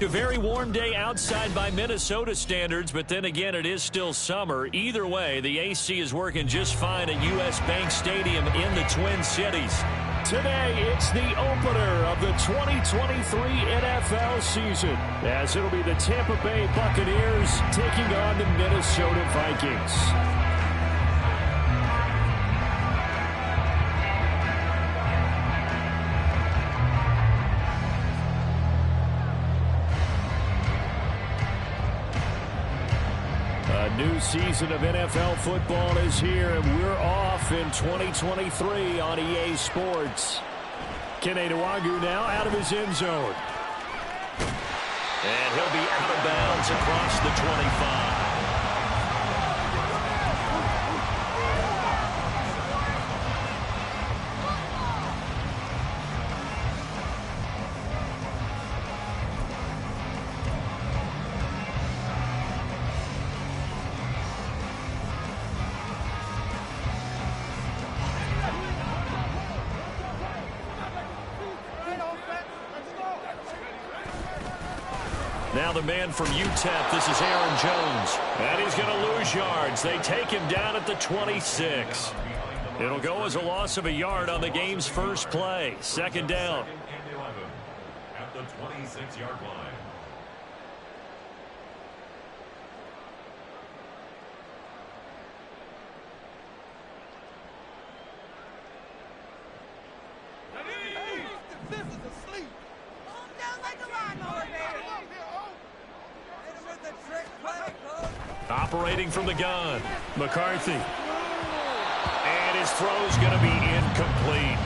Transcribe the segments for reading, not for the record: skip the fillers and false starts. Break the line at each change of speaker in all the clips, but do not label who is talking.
A very warm day outside by Minnesota standards, but then again, it is still summer. Either way, the AC is working just fine at U.S. Bank Stadium in the Twin Cities.
Today, it's the opener of the 2023 NFL season, as it'll be the Tampa Bay Buccaneers taking on the Minnesota Vikings. A new season of NFL football is here, and we're off in 2023 on EA Sports. Kene Nwangwu now out of his end zone.
And he'll be out of bounds across the 25. Now the man from UTEP, this is Aaron Jones. And he's going to lose yards. They take him down at the 26. It'll go as a loss of a yard on the game's first play. Second down.
At the 26-yard line.
Operating from the gun, McCarthy. And his throw's going to be incomplete.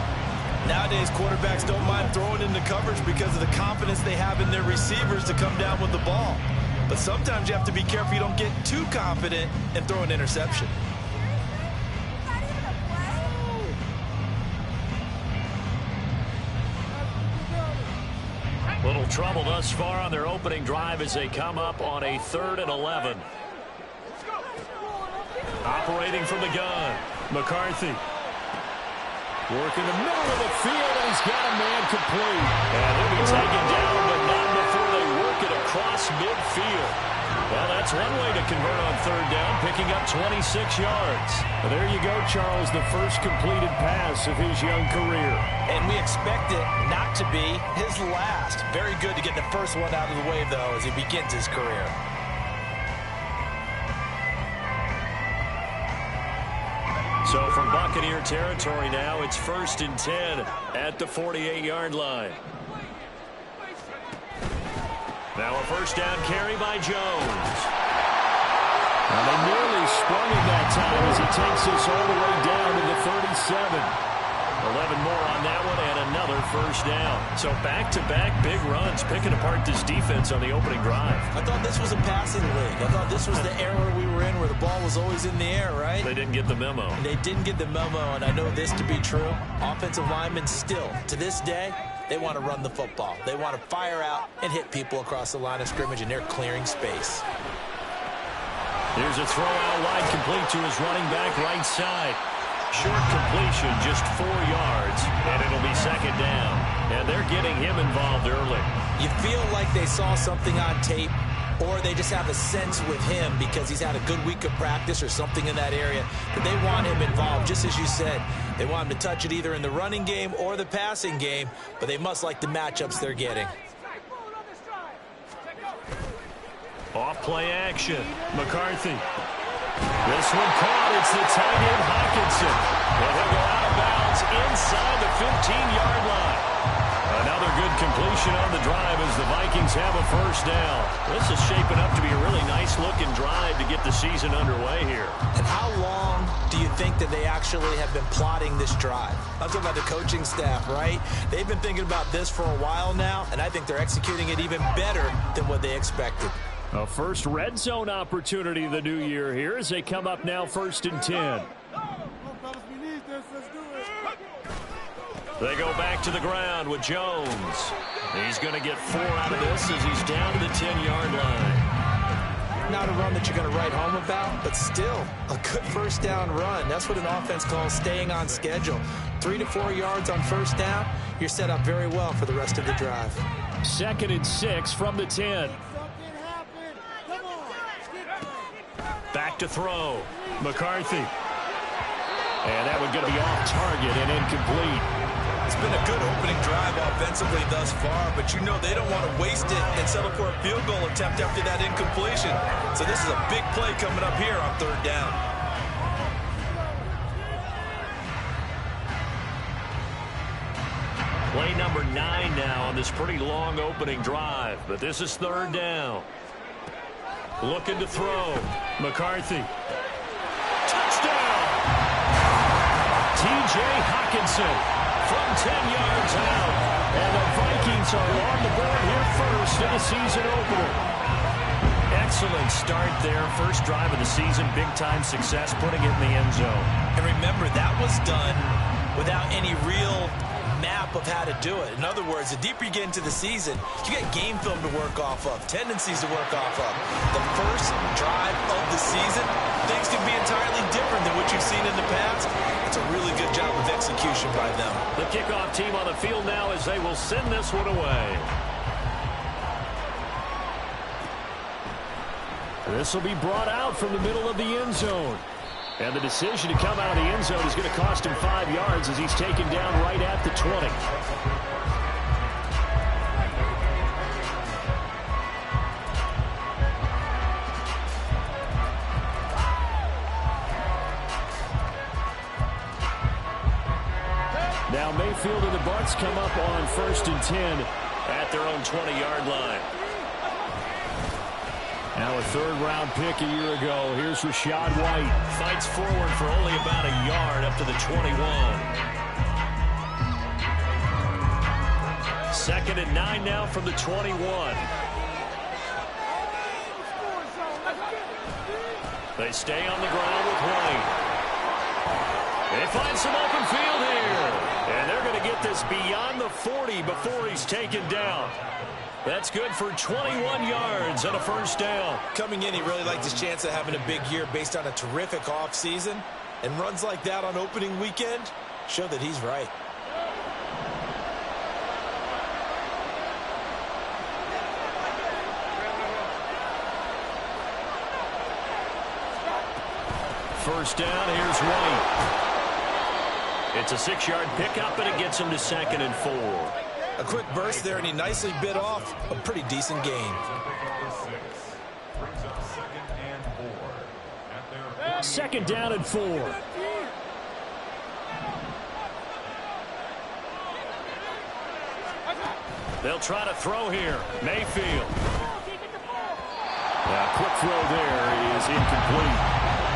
Nowadays, quarterbacks don't mind throwing into coverage because of the confidence they have in their receivers to come down with the ball. But sometimes you have to be careful you don't get too confident and throw an interception.
Little trouble thus far on their opening drive as they come up on a 3rd and 11. Operating from the gun, McCarthy.
Working the middle of the field, and he's got a man complete.
And he'll be taken down, but not before they work it across midfield. Well, that's one way to convert on 3rd down, picking up 26 yards.
Well, there you go, Charles, the first completed pass of his young career.
And we expect it not to be his last. Very good to get the first one out of the way, though, as he begins his career.
So from Buccaneer territory now, it's 1st and 10 at the 48-yard line. Now a first down carry by Jones.
Well, they nearly sprung him that time as he takes us all the way down to the 37.
11 more on that one and another first down. So back-to-back big runs, picking apart this defense on the opening drive.
I thought this was a passing league. I thought this was the era we were in where the ball was always in the air, right?
They didn't get the memo.
They didn't get the memo, and I know this to be true. Offensive linemen still, to this day, they want to run the football. They want to fire out and hit people across the line of scrimmage, and they're clearing space.
Here's a throw out wide, complete to his running back right side. Short completion, just 4 yards, and it'll be second down. And they're getting him involved early.
You feel like they saw something on tape, or they just have a sense with him because he's had a good week of practice or something in that area that they want him involved. Just as you said, they want him to touch it either in the running game or the passing game, but they must like the matchups they're getting.
Off play action, McCarthy. This one caught. It's the tight end Hockenson. And he'll go out of bounds inside the 15-yard line. Another good completion on the drive as the Vikings have a first down. This is shaping up to be a really nice-looking drive to get the season underway here.
And how long do you think that they actually have been plotting this drive? I'm talking about the coaching staff, right? They've been thinking about this for a while now, and I think they're executing it even better than what they expected.
A first red zone opportunity the new year here as they come up now 1st and 10.
They go back to the ground with Jones. He's going to get 4 out of this as he's down to the 10-yard line.
not a run that you're going to write home about, but still a good first down run. That's what an offense calls staying on schedule. 3 to 4 yards on first down, you're set up very well for the rest of the drive.
2nd and 6 from the 10.
Back to throw. McCarthy. And that one going to be off target and incomplete.
It's been a good opening drive offensively thus far, but you know they don't want to waste it and settle for a field goal attempt after that incompletion. So this is a big play coming up here on 3rd down.
Play number 9 now on this pretty long opening drive, but this is 3rd down. Looking to throw. McCarthy. Touchdown! T.J. Hockenson from 10 yards out. And the Vikings are on the board here first in the season opener. Excellent start there. First drive of the season. Big-time success, putting it in the end zone.
And remember, that was done without any real map of how to do it. In other words, the deeper you get into the season, you get game film to work off of, tendencies to work off of. The first drive of the season, things can be entirely different than what you've seen in the past. It's a really good job of execution by them.
The kickoff team on the field now as they will send this one away.
This will be brought out from the middle of the end zone. And the decision to come out of the end zone is going to cost him 5 yards as he's taken down right at the 20. Now Mayfield and the Bucs come up on 1st and 10
at their own 20-yard line.
Now a 3rd-round pick a year ago. Here's Rachaad White.
Fights forward for only about a yard up to the 21. 2nd and 9 now from the 21. They stay on the ground with White. They find some open field here. And they're going to get this beyond the 40 before he's taken down. That's good for 21 yards on a first down.
Coming in, he really liked his chance of having a big year based on a terrific offseason. And runs like that on opening weekend show that he's right.
First down, here's White. It's a 6-yard pickup, and it gets him to 2nd and 4.
A quick burst there, and he nicely bit off a pretty decent gain.
2nd down and 4.
They'll try to throw here. Mayfield.
Quick throw there is incomplete.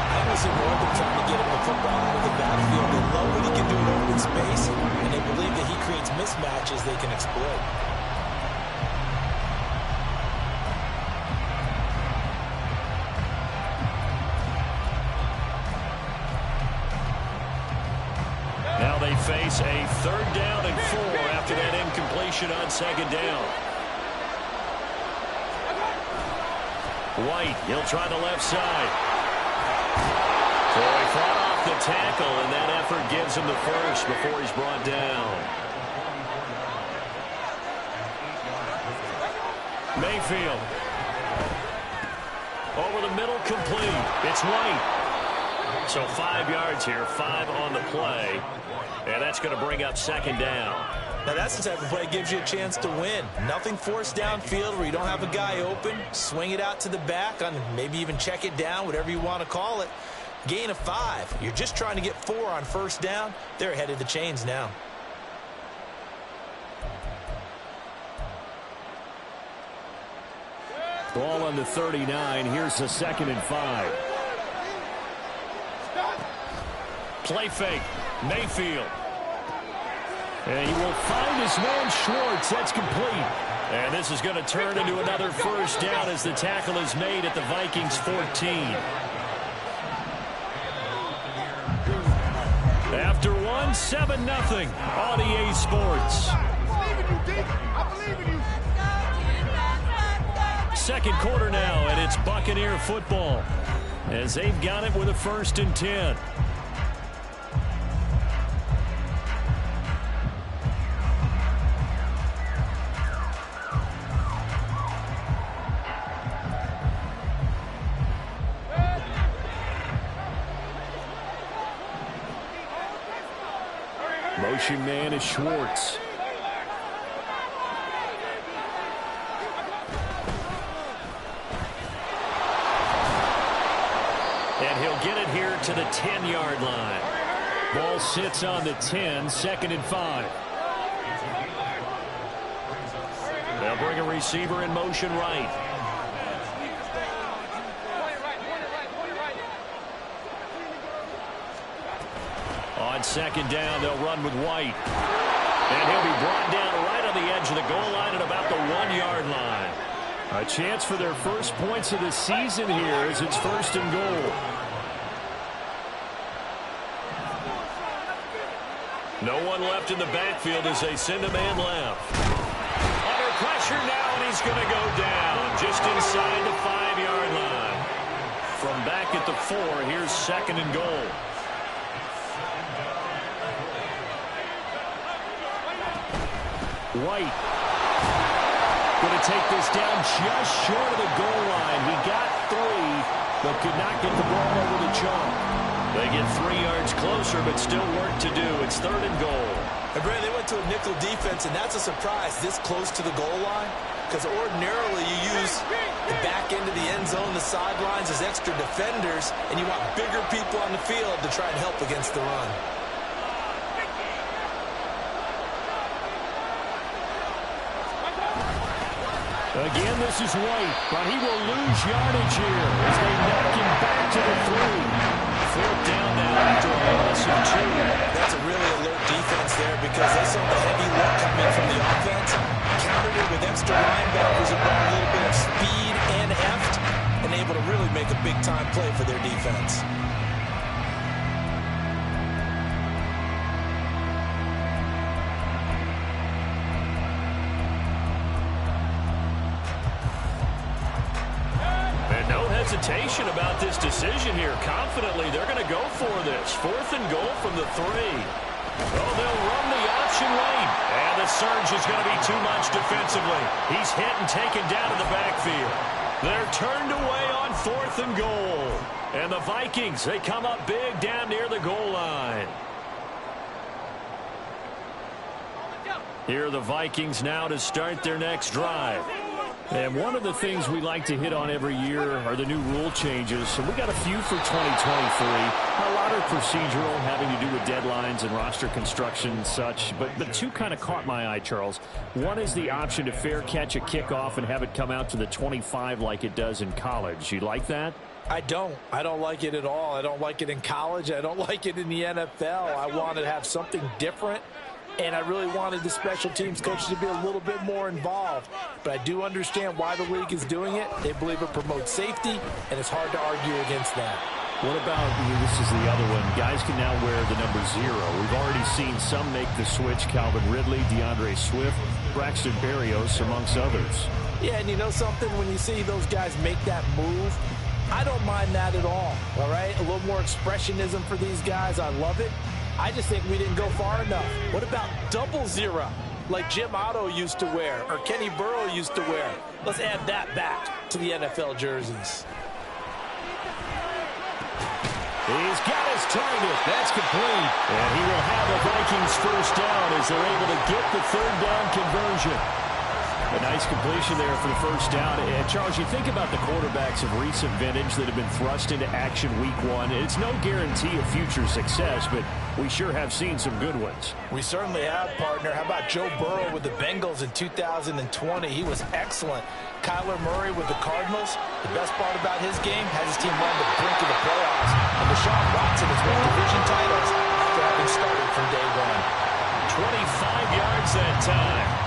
I was in Northern trying to get him the football out of the backfield. They love what he can do in open space, and they believe that he creates mismatches they can exploit.
Now they face a 3rd down and 4 after that incompletion on 2nd down. White, he'll try the left side. Troy fought off the tackle, and that effort gives him the first before he's brought down. Mayfield. Over the middle, complete. It's White. So 5 yards here, 5 on the play. And that's going to bring up 2nd down.
Now that's the type of play that gives you a chance to win. Nothing forced downfield where you don't have a guy open. Swing it out to the back, on maybe even check it down, whatever you want to call it. Gain of 5. You're just trying to get 4 on first down. They're ahead of the chains now.
Ball on the 39. Here's the 2nd and 5.
Play fake. Mayfield.
And he will find his man Schwartz. That's complete.
And this is going to turn into another first down as the tackle is made at the Vikings 14. After 1, 7-0 on EA Sports.
second quarter now, and it's Buccaneer football as they've got it with a 1st and 10. Motion man is Schwartz. And he'll get it here to the 10-yard line. Ball sits on the 10, 2nd and 5. They'll bring a receiver in motion right. On 2nd down, they'll run with White. And he'll be brought down right on the edge of the goal line at about the 1-yard line. A chance for their first points of the season here as it's 1st and goal. No one left in the backfield as they send a man left. Under pressure now, and he's going to go down just inside the 5-yard line. From back at the 4, here's 2nd and goal. White going to take this down just short of the goal line. He got 3, but could not get the ball over the chalk. They get 3 yards closer, but still work to do. It's 3rd and goal.
And Brad, they went to a nickel defense, and that's a surprise this close to the goal line, because ordinarily you use the back end of the end zone, the sidelines as extra defenders, and you want bigger people on the field to try and help against the run.
Again, this is White, but he will lose yardage here as they knock him back to the 3. 4th down now after a loss of 2.
That's a really alert defense there because they saw the heavy look coming from the offense, countered it with extra linebackers that brought a little bit of speed and heft, and able to really make a big-time play for their defense.
Hesitation about this decision here. Confidently, they're going to go for this. 4th and goal from the 3. Oh, they'll run the option lane. And the surge is going to be too much defensively. He's hit and taken down in the backfield. They're turned away on 4th and goal. And the Vikings, they come up big down near the goal line. Here are the Vikings now to start their next drive. And one of the things we like to hit on every year are the new rule changes. So we got a few for 2023. A lot are procedural, having to do with deadlines and roster construction and such. But 2 kind of caught my eye, Charles. One is the option to fair catch a kickoff and have it come out to the 25 like it does in college. You like that?
I don't like it at all. I don't like it in college. I don't like it in the NFL. I want to have something different. And I really wanted the special teams coaches to be a little bit more involved. But I do understand why the league is doing it. They believe it promotes safety, and it's hard to argue against that.
What about, this is the other one, guys can now wear the number 0. We've already seen some make the switch, Calvin Ridley, DeAndre Swift, Braxton Berrios, amongst others.
Yeah, and you know something? When you see those guys make that move, I don't mind that at all right? A little more expressionism for these guys. I love it. I just think we didn't go far enough. What about 00, like Jim Otto used to wear or Kenny Burrow used to wear? Let's add that back to the NFL jerseys.
He's got his target. That's complete. And he will have the Vikings first down as they're able to get the 3rd down conversion. A nice completion there for the first down. And Charles, you think about the quarterbacks of recent vintage that have been thrust into action week 1. It's no guarantee of future success, but we sure have seen some good ones.
We certainly have, partner. How about Joe Burrow with the Bengals in 2020? He was excellent. Kyler Murray with the Cardinals. The best part about his game has his team on the brink of the playoffs. And Deshaun Watson has won division titles after having started from day 1.
25 yards that time.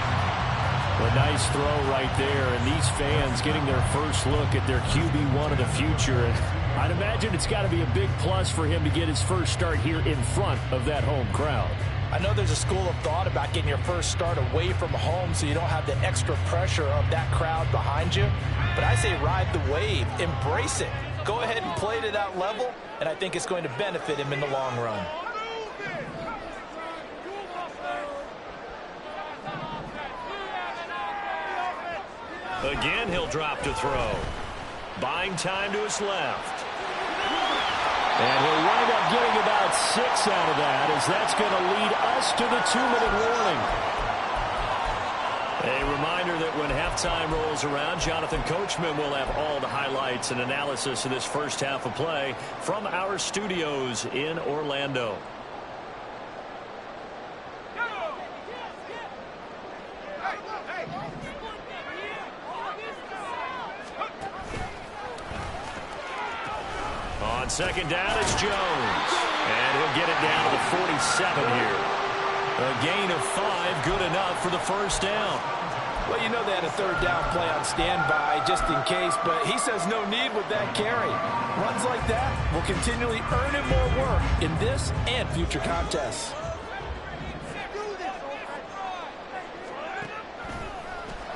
A nice throw right there, and these fans getting their first look at their QB1 of the future. And I'd imagine it's got to be a big plus for him to get his first start here in front of that home crowd.
I know there's a school of thought about getting your first start away from home so you don't have the extra pressure of that crowd behind you. But I say ride the wave, embrace it. Go ahead and play to that level, and I think it's going to benefit him in the long run.
Again, he'll drop to throw. Buying time to his left.
And he'll wind up getting about 6 out of that, as that's going to lead us to the 2-minute warning.
A reminder that when halftime rolls around, Jonathan Coachman will have all the highlights and analysis of this first half of play from our studios in Orlando. On second down, it's Jones. And he'll get it down to the 47 here. A gain of 5, good enough for the first down.
Well, you know they had a third down play on standby just in case, but he says no need with that carry. Runs like that will continually earn him more work in this and future contests.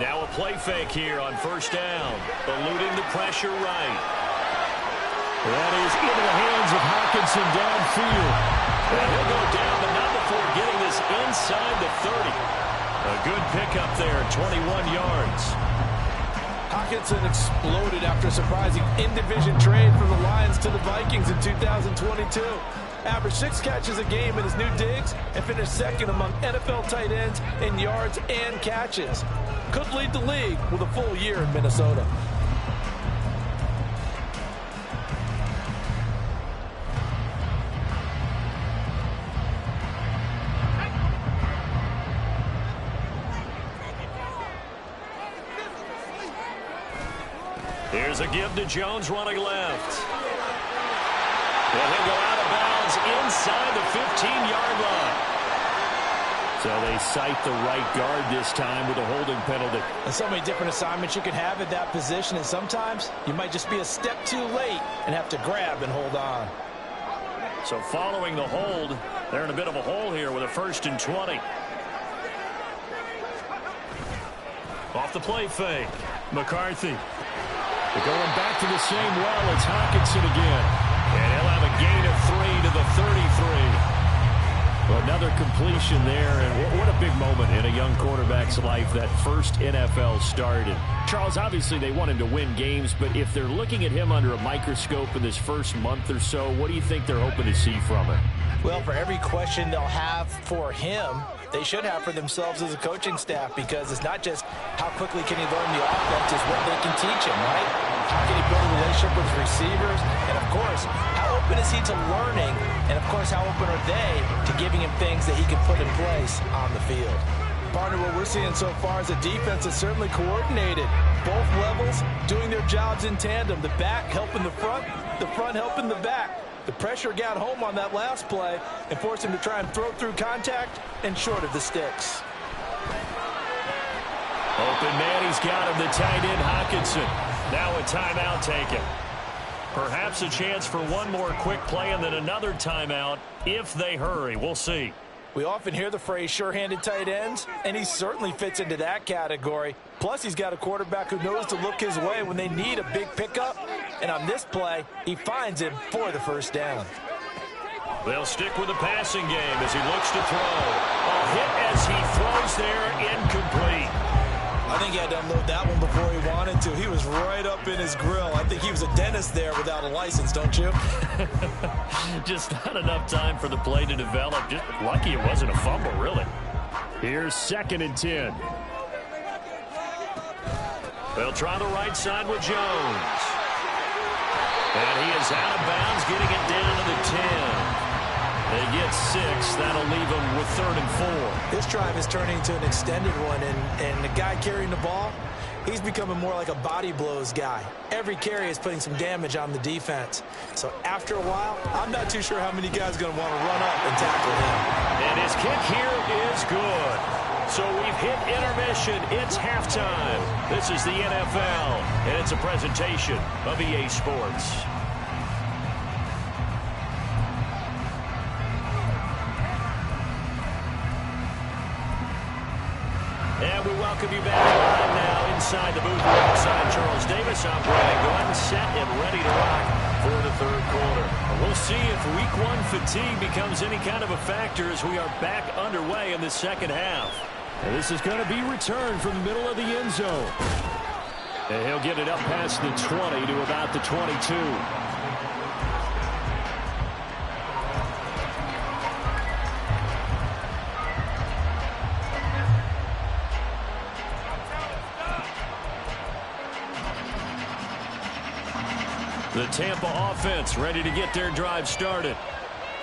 Now a play fake here on first down. Eluding the pressure right.
That is into the hands of Hockenson downfield.
And he'll go down, but not before getting this inside the 30. A good pickup there, 21 yards.
Hockenson exploded after a surprising in-division trade from the Lions to the Vikings in 2022. Averaged 6 catches a game in his new digs and finished second among NFL tight ends in yards and catches. Could lead the league with a full year in Minnesota.
Here's a give to Jones running left. And he'll go out of bounds inside the 15-yard line.
So they cite the right guard this time with a holding penalty.
And so many different assignments you can have at that position, and sometimes you might just be a step too late and have to grab and hold on.
So following the hold, they're in a bit of a hole here with a 1st and 20. Off the play fake, McCarthy.
They're going back to the same well. It's Hockenson again.
And he'll have a gain of 3 to the 33.
Well, another completion there, and what a big moment in a young quarterback's life, that first NFL start. And Charles, obviously they want him to win games, but if they're looking at him under a microscope in this first month or so, what do you think they're hoping to see from him?
Well, for every question they'll have for him, they should have for themselves as a coaching staff, because it's not just how quickly can he learn the offense, it's what they can teach him, right? How can he build a relationship with receivers? And, of course, how open is he to learning? And, of course, how open are they to giving him things that he can put in place on the field? Partner, what we're seeing so far is a defense that's certainly coordinated. Both levels doing their jobs in tandem. The back helping the front helping the back. The pressure got home on that last play and forced him to try and throw through contact and short of the sticks.
Open man, he's got him, the tight end Hockenson. Now a timeout taken. Perhaps a chance for one more quick play and then another timeout if they hurry. We'll see.
We often hear the phrase sure-handed tight ends, and he certainly fits into that category. Plus, he's got a quarterback who knows to look his way when they need a big pickup. And on this play, he finds him for the first down.
They'll stick with the passing game as he looks to throw. A hit as he throws there, incomplete.
I think he had to unload that one before he wanted to. He was right up in his grill. I think he was a dentist there without a license, don't you?
Just not enough time for the play to develop. Just lucky it wasn't a fumble, really.
Here's 2nd and 10.
They'll try the right side with Jones. And he is out of bounds, getting it down to the 10. They get 6. That'll leave them with 3rd and 4.
This drive is turning into an extended one, and the guy carrying the ball, he's becoming more like a body blows guy. Every carry is putting some damage on the defense. So after a while, I'm not too sure how many guys are going to want to run up and tackle him.
And his kick here is good. So we've hit intermission. It's halftime. This is the NFL, and it's a presentation of EA Sports.
And we welcome you back live now inside the booth alongside Charles Davis. I'm Brian Gordon, set and ready to rock for the third quarter. We'll see if week one fatigue becomes any kind of a factor as we are back underway in the second half. And this is going to be returned from the middle of the end zone. And he'll get it up past the 20 to about the 22. The Tampa offense ready to get their drive started.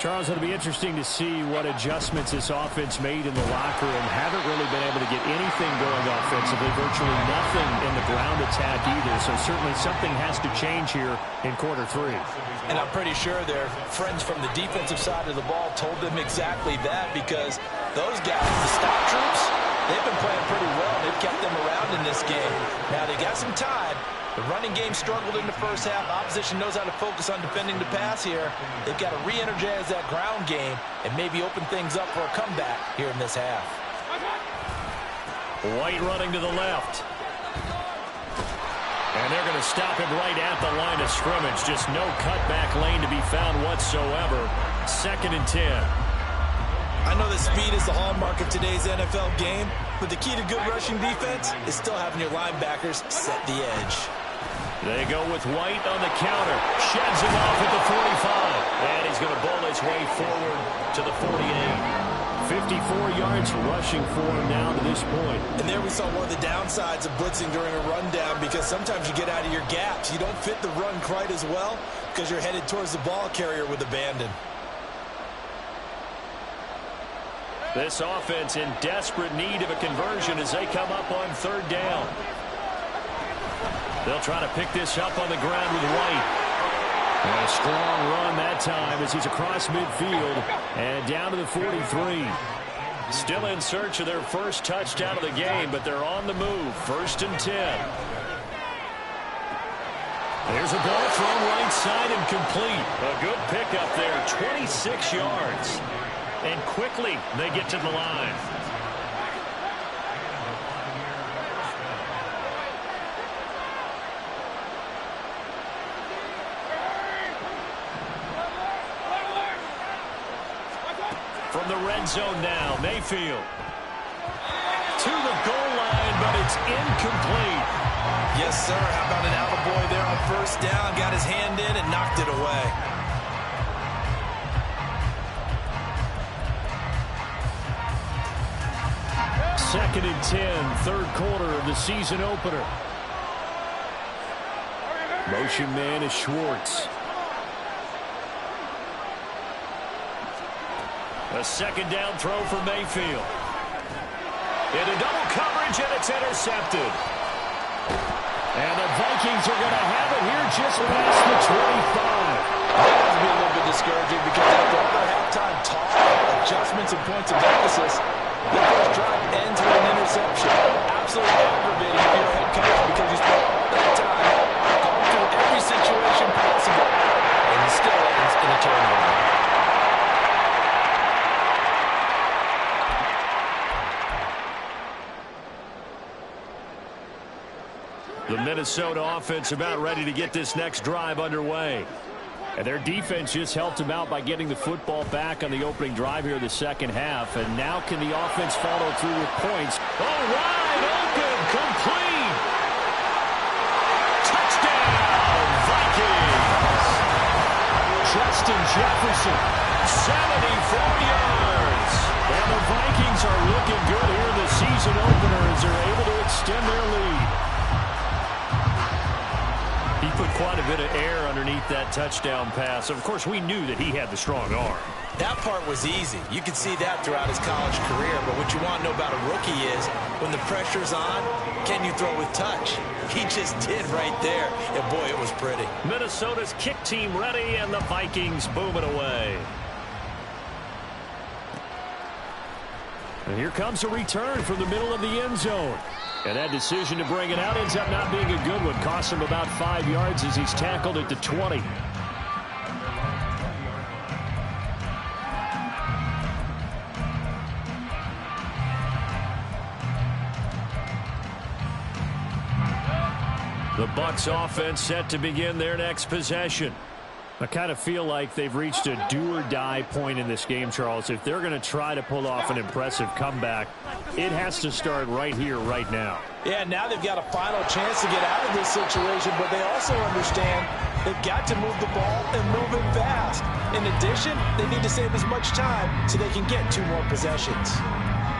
Charles, it'll be interesting to see what adjustments this offense made in the locker room. Haven't really been able to get anything going offensively, virtually nothing in the ground attack either. So certainly something has to change here in quarter three.
And I'm pretty sure their friends from the defensive side of the ball told them exactly that, because those guys, the stop troops, they've been playing pretty well. They've kept them around in this game. Now they got some time. The running game struggled in the first half. Opposition knows how to focus on defending the pass here. They've got to re-energize that ground game and maybe open things up for a comeback here in this half.
White running to the left. And they're going to stop him right at the line of scrimmage. Just no cutback lane to be found whatsoever. 2nd and 10.
I know that speed is the hallmark of today's NFL game, but the key to good rushing defense is still having your linebackers set the edge.
They go with White on the counter. Sheds him off at the 45. And he's going to bowl his way forward to the 48. 54 yards rushing for him now to this point.
And there we saw one of the downsides of blitzing during a rundown, because sometimes you get out of your gaps. You don't fit the run quite as well because you're headed towards the ball carrier with abandon.
This offense in desperate need of a conversion as they come up on 3rd down. They'll try to pick this up on the ground with White. And a strong run that time as he's across midfield and down to the 43. Still in search of their first touchdown of the game, but they're on the move. 1st and 10. There's a ball thrown right side and complete. A good pickup there, 26 yards. And quickly they get to the line. From the red zone now, Mayfield. To the goal line, but it's incomplete.
Yes, sir. How about an attaboy there on 1st down? Got his hand in and knocked it away.
Second and 10, 3rd quarter of the season opener. Motion man is Schwartz. A 2nd down throw for Mayfield. Into double coverage, and it's intercepted. And the Vikings are going to have it here just past the 25.
That has to be a little bit discouraging, because after all their halftime talk, adjustments and points of emphasis, the first drive ends with an interception. Absolutely aggravating if you're a head coach, because you spent all that time going through every situation possible, and it still ends in a turnover.
The Minnesota offense about ready to get this next drive underway. And their defense just helped them out by getting the football back on the opening drive here in the second half. And now can the offense follow through with points? Oh, wide open, complete. Touchdown, Vikings. Justin Jefferson, 74 yards. And the Vikings are looking good here in the season opener as they're able to extend their lead. He put quite a bit of air underneath that touchdown pass. Of course, we knew that he had the strong arm.
That part was easy. You could see that throughout his college career. But what you want to know about a rookie is, when the pressure's on, can you throw with touch? He just did right there. And boy, it was pretty.
Minnesota's kick team ready, and the Vikings boom it away. And here comes a return from the middle of the end zone. And that decision to bring it out ends up not being a good one. Costs him about 5 yards as he's tackled at the 20. The Bucs offense set to begin their next possession. I kind of feel like they've reached a do-or-die point in this game, Charles. If they're going to try to pull off an impressive comeback, it has to start right here, right now.
Yeah, now they've got a final chance to get out of this situation, but they also understand they've got to move the ball and move it fast. In addition, they need to save as much time so they can get 2 more possessions.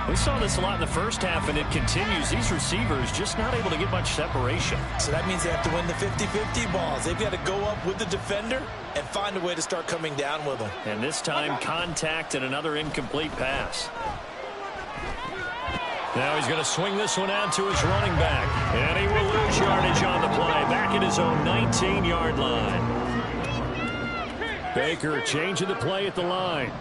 We saw this a lot in the first half, and it continues. These receivers just not able to get much separation.
So that means they have to win the 50-50 balls. They've got to go up with the defender and find a way to start coming down with them.
And this time, contact and another incomplete pass. Now he's going to swing this one out to his running back. And he will lose yardage on the play, back at his own 19-yard line. Baker changing the play at the line.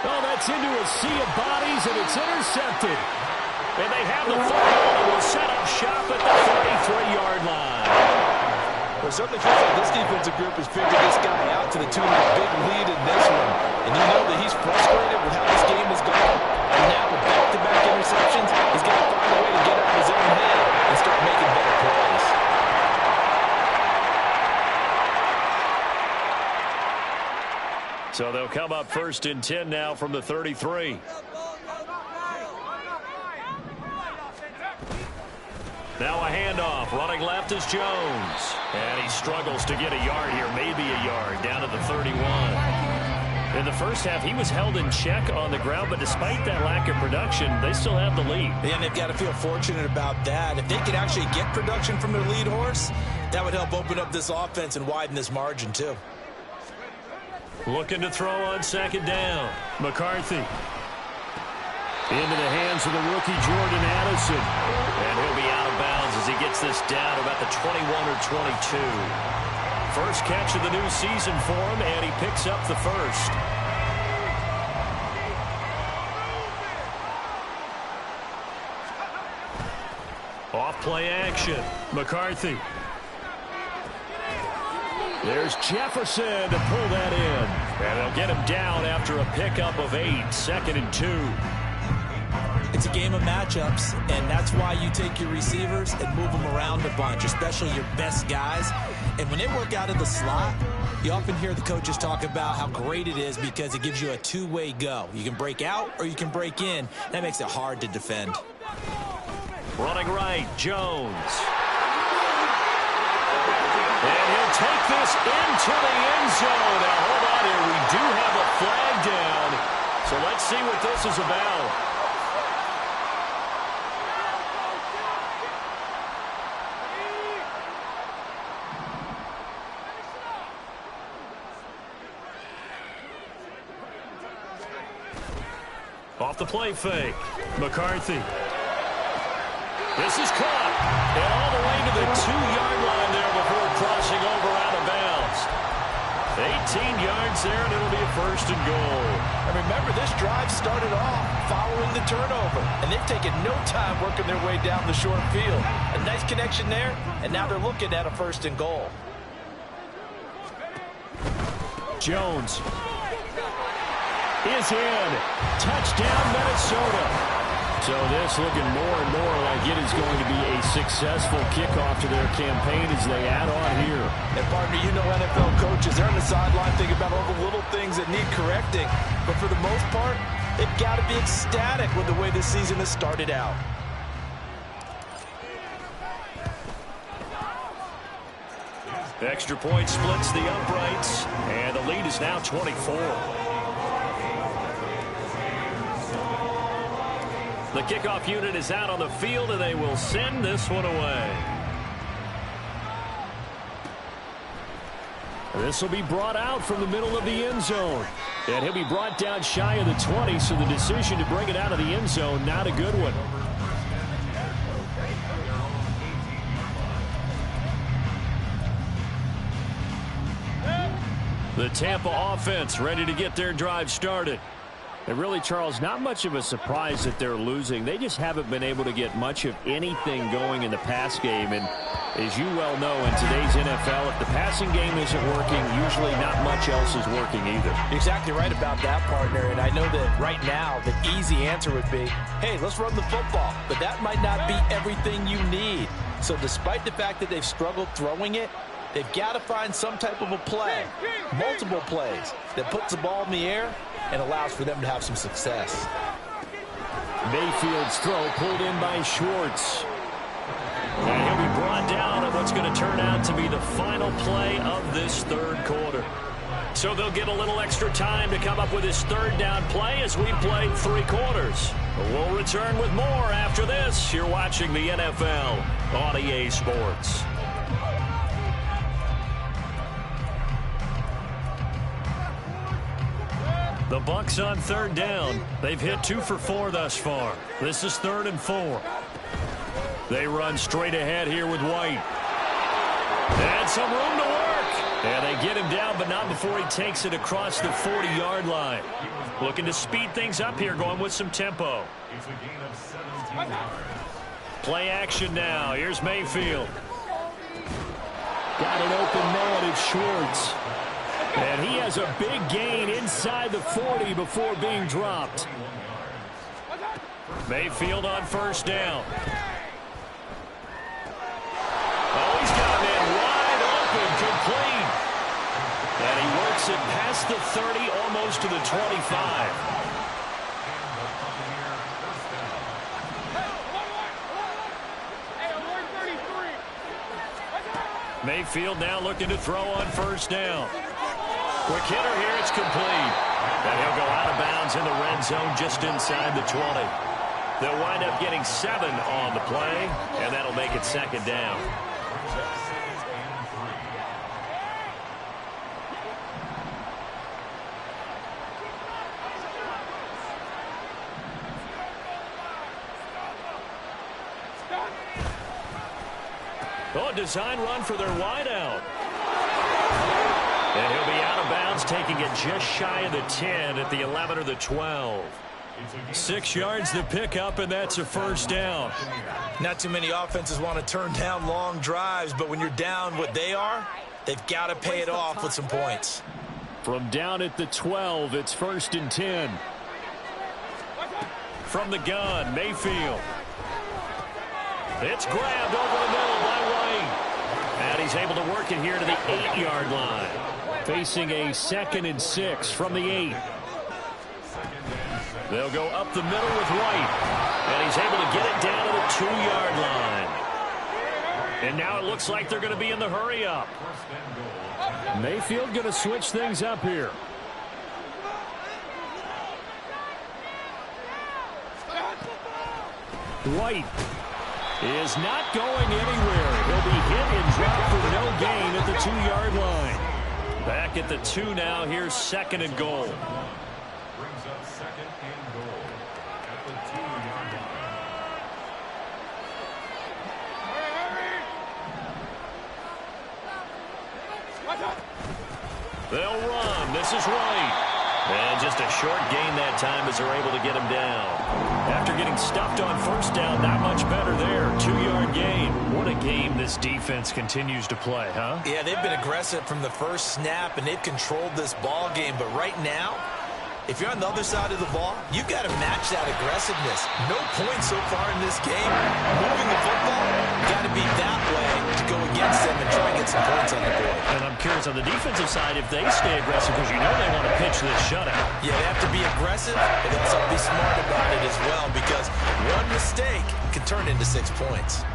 Oh, that's into a sea of bodies, and it's intercepted. And they have the football and will set up shop at the 33-yard line.
Well, it certainly feels like this defensive group has figured this guy out to the tune of a big lead in this one. And you know that he's frustrated with how this game has gone. And now with back-to-back interceptions, he's got to find a way to get out of his own head and start making better plays.
So they'll come up 1st and 10 now from the 33. Now a handoff. Running left is Jones. And he struggles to get a yard here, maybe a yard, down to the 31. In the first half, he was held in check on the ground, but despite that lack of production, they still have the lead.
And they've got to feel fortunate about that. If they could actually get production from their lead horse, that would help open up this offense and widen this margin, too.
Looking to throw on 2nd down. McCarthy. Into the hands of the rookie Jordan Addison. And he'll be out of bounds as he gets this down about the 21 or 22. First catch of the new season for him, and he picks up the first. Off play action. McCarthy. There's Jefferson to pull that in. And they'll get him down after a pickup of 8. 2nd and 2.
It's a game of matchups, and that's why you take your receivers and move them around a bunch, especially your best guys. And when they work out of the slot, you often hear the coaches talk about how great it is because it gives you a 2-way go. You can break out or you can break in. That makes it hard to defend.
Running right, Jones. And he'll take this into the end zone. Now, hold on here. We do have a flag down. So let's see what this is about. Off the play fake. McCarthy. This is caught. And all the way to the 2-yard line there before crossing over out of bounds. 18 yards there, and it'll be a 1st and goal.
And remember, this drive started off following the turnover. And they've taken no time working their way down the short field. A nice connection there, and now they're looking at a 1st and goal.
Jones is in. Touchdown, Minnesota. So this looking more and more like it is going to be a successful kickoff to their campaign as they add on here.
And partner, you know NFL coaches, they're on the sideline thinking about all the little things that need correcting. But for the most part, they've got to be ecstatic with the way this season has started out.
Extra point splits the uprights, and the lead is now 24. The kickoff unit is out on the field, and they will send this one away. This will be brought out from the middle of the end zone. And he'll be brought down shy of the 20, so the decision to bring it out of the end zone, not a good one. The Tampa offense ready to get their drive started. And really, Charles, not much of a surprise that they're losing. They just haven't been able to get much of anything going in the pass game. And as you well know, in today's NFL, if the passing game isn't working, usually not much else is working either.
You're exactly right about that, partner. And I know that right now the easy answer would be, hey, let's run the football. But that might not be everything you need. So despite the fact that they've struggled throwing it, they've got to find some type of a play, multiple plays, that puts the ball in the air and allows for them to have some success.
Mayfield's throw pulled in by Schwartz. And he'll be brought down at what's going to turn out to be the final play of this third quarter. So they'll get a little extra time to come up with his third down play as we played 3 quarters. We'll return with more after this. You're watching the NFL on EA Sports. The Bucs on third down. They've hit 2 for 4 thus far. This is 3rd and 4. They run straight ahead here with White. And some room to work. And they get him down, but not before he takes it across the 40-yard line. Looking to speed things up here, going with some tempo.
It's a gain of 17 yards.
Play action now. Here's Mayfield. Got an open man. It's Schwartz. And he has a big gain inside the 40 before being dropped. Mayfield on first down. Oh, he's got a man wide open, complete. And he works it past the 30, almost to the 25. Mayfield now looking to throw on first down. Quick hitter here, it's complete. And he'll go out of bounds in the red zone just inside the 20. They'll wind up getting 7 on the play, and that'll make it 2nd down. Oh, design run for their wideout. And he'll be out of bounds, taking it just shy of the 10 at the 11 or the 12. 6 yards to pick up, and that's a first down.
Not too many offenses want to turn down long drives, but when you're down what they are, they've got to pay it off with some points.
From down at the 12, it's 1st and 10. From the gun, Mayfield. It's grabbed over the middle by White. And he's able to work it here to the 8-yard line. Facing a 2nd and 6 from the 8. They'll go up the middle with White. And he's able to get it down to the 2-yard line. And now it looks like they're going to be in the hurry-up. Mayfield going to switch things up here. White is not going anywhere. He'll be hit and dropped for no gain at the 2-yard line. Back at the 2 now. Here's 2nd and goal.
Brings up 2nd and goal at the 2-yard line.
They'll run. This is White. And just a short gain that time as they're able to get him down. After getting stuffed on first down, not much better there. 2-yard gain. What a game this defense continues to play, huh?
Yeah, they've been aggressive from the first snap, and they've controlled this ball game. But right now, if you're on the other side of the ball, you've got to match that aggressiveness. No points so far in this game. Moving the football, got to be that way to go against them and try and get some points on the board.
And I'm curious on the defensive side if they stay aggressive, because you know they want to pitch this shutout.
Yeah, they have to be aggressive, but they also have to be smart about it as well, because one mistake can turn into 6 points.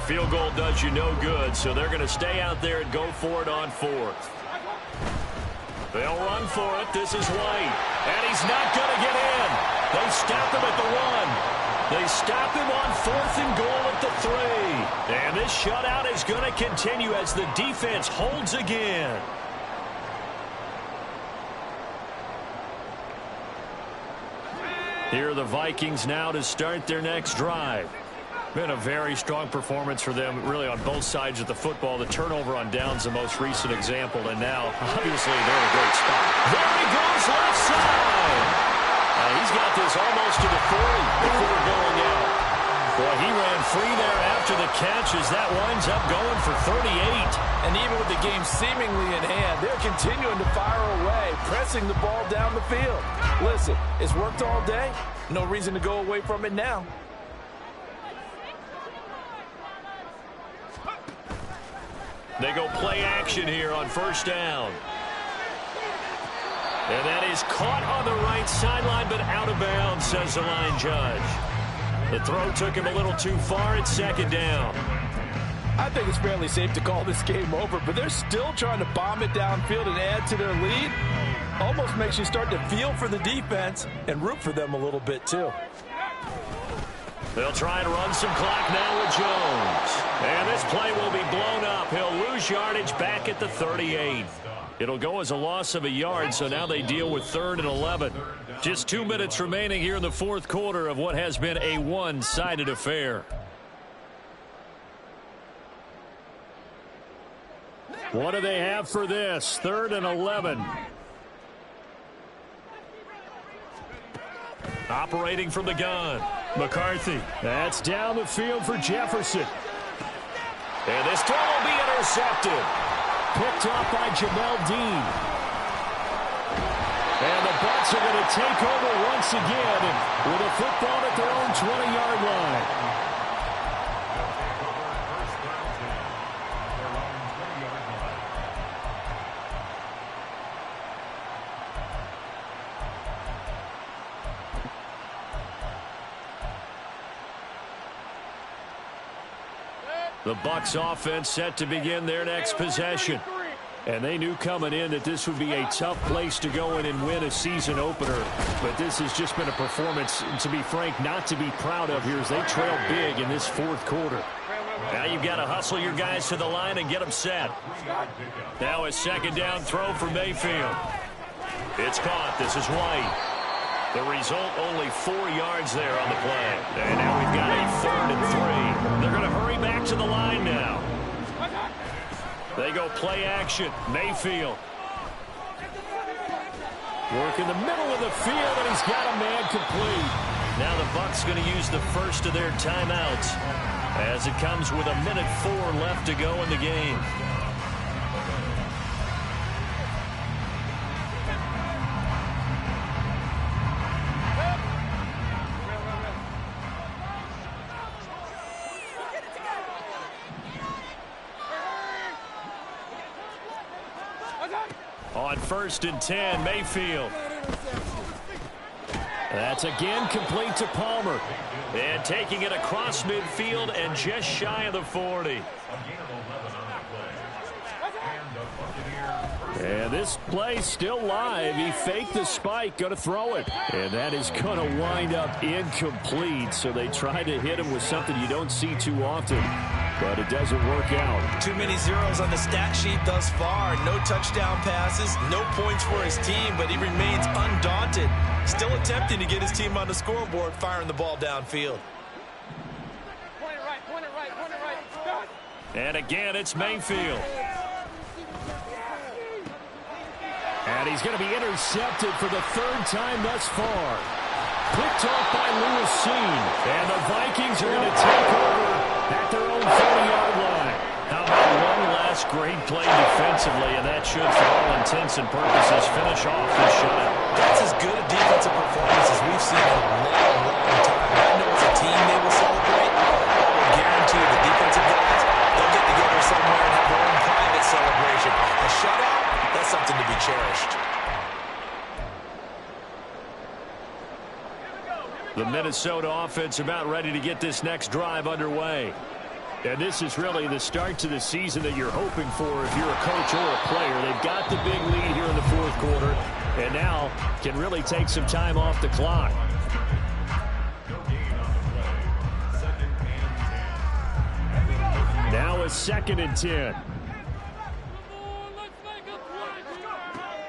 Field goal does you no good, so they're going to stay out there and go for it on 4th. They'll run for it. This is White. And he's not going to get in. They stop him at the 1. They stop him on 4th and goal at the 3. And this shutout is going to continue as the defense holds again. Here are the Vikings now to start their next drive. Been a very strong performance for them, really, on both sides of the football. The turnover on downs, the most recent example, and now, obviously, they're in a great spot.
There he goes, left side. He's got this almost to the 40 before going out. Well, he ran free there after the catch as that winds up going for 38.
And even with the game seemingly in hand, they're continuing to fire away, pressing the ball down the field. Listen, it's worked all day. No reason to go away from it now.
They go play action here on first down. And that is caught on the right sideline, but out of bounds, says the line judge. The throw took him a little too far at second down.
I think it's fairly safe to call this game over, but they're still trying to bomb it downfield and add to their lead. Almost makes you start to feel for the defense and root for them a little bit, too.
They'll try and run some clock now with Jones. And this play will be blown up. He'll lose yardage back at the 38. It'll go as a loss of a yard, so now they deal with 3rd and 11. Just 2 minutes remaining here in the fourth quarter of what has been a one-sided affair.
What do they have for this? 3rd and 11.
Operating from the gun, McCarthy.
That's down the field for Jefferson.
And this throw will be intercepted.
Picked off by Jamel Dean. And the Bucs are going to take over once again with a football at their own 20-yard line.
The Bucs offense set to begin their next possession.
And they knew coming in that this would be a tough place to go in and win a season opener. But this has just been a performance, to be frank, not to be proud of here as they trail big in this fourth quarter.
Now you've got to hustle your guys to the line and get them set. Now a second down throw for Mayfield. It's caught. This is White. The result, only 4 yards there on the play. And now we've got a 3rd and 3. They're going to hurry back to the line now. They go play action. Mayfield.
Work in the middle of the field, and he's got a man complete.
Now the Bucs going to use the first of their timeouts as it comes with 1:04 left to go in the game. On 1st and 10, Mayfield.
That's again complete to Palmer.
And taking it across midfield and just shy of the 40.
And this play still live. He faked the spike, going to throw it. And that is going to wind up incomplete. So they try to hit him with something you don't see too often. But it doesn't work out.
Too many zeros on the stat sheet thus far. No touchdown passes, no points for his team, but he remains undaunted. Still attempting to get his team on the scoreboard, firing the ball downfield.
And again, it's Mayfield.
And he's going to be intercepted for the 3rd time thus far. Picked off by Lewis Cine. And the Vikings are going to take over at their own 40-yard line.
How about one last great play defensively, and that should, for all intents and purposes, finish off this shutout.
That's as good a defensive performance as we've seen in a long, long time. I know as a team they will celebrate. I will guarantee the defensive guys, they'll get together somewhere and have their own private celebration. A shutout, that's something to be cherished.
The Minnesota offense about ready to get this next drive underway.
And this is really the start to the season that you're hoping for if you're a coach or a player. They've got the big lead here in the fourth quarter, and now can really take some time off the clock. Now a 2nd and 10.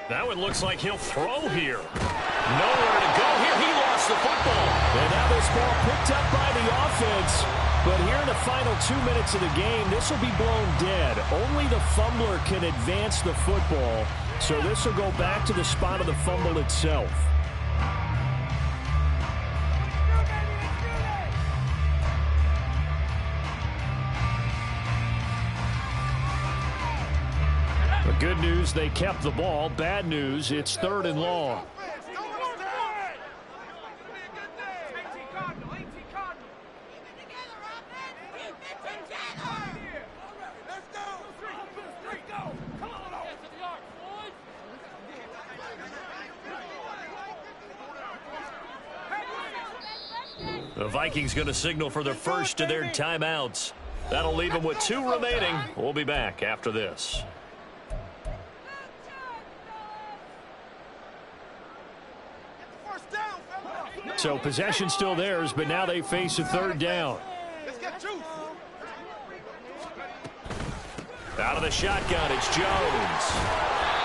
Now it looks like he'll throw here. Nowhere to go here. He lost the football.
And now this ball picked up by the offense. But here in the final 2 minutes of the game, this will be blown dead. Only the fumbler can advance the football, so this will go back to the spot of the fumble itself. The good news, they kept the ball. Bad news, it's 3rd and long. The Vikings going to signal for the first of their timeouts. That'll leave them with 2 remaining. We'll be back after this. So possession still theirs, but now they face a 3rd down. Out of the shotgun, it's Jones.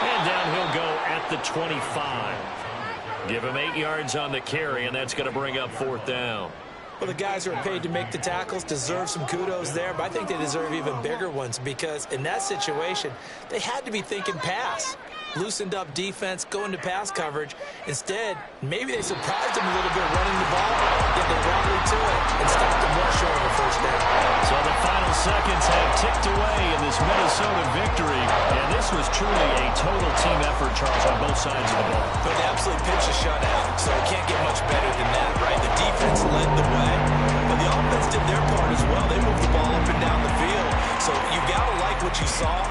And down he'll go at the 25. Give him 8 yards on the carry, and that's going to bring up 4th down.
Well, the guys who are paid to make the tackles deserve some kudos there, but I think they deserve even bigger ones because in that situation, they had to be thinking pass. Loosened up defense, going to pass coverage. Instead, maybe they surprised them a little bit running the ball, yet they rallied to it and stopped them well short of a 1st down.
So the final seconds have ticked away in this Minnesota victory, and this was truly a total team effort, Charles, on both sides of the ball.
But they absolutely pitched a shutout, so it can't get much better than that, right? The defense led the way, but the offense did their part as well. They moved the ball up and down the field, so you got to like what you saw.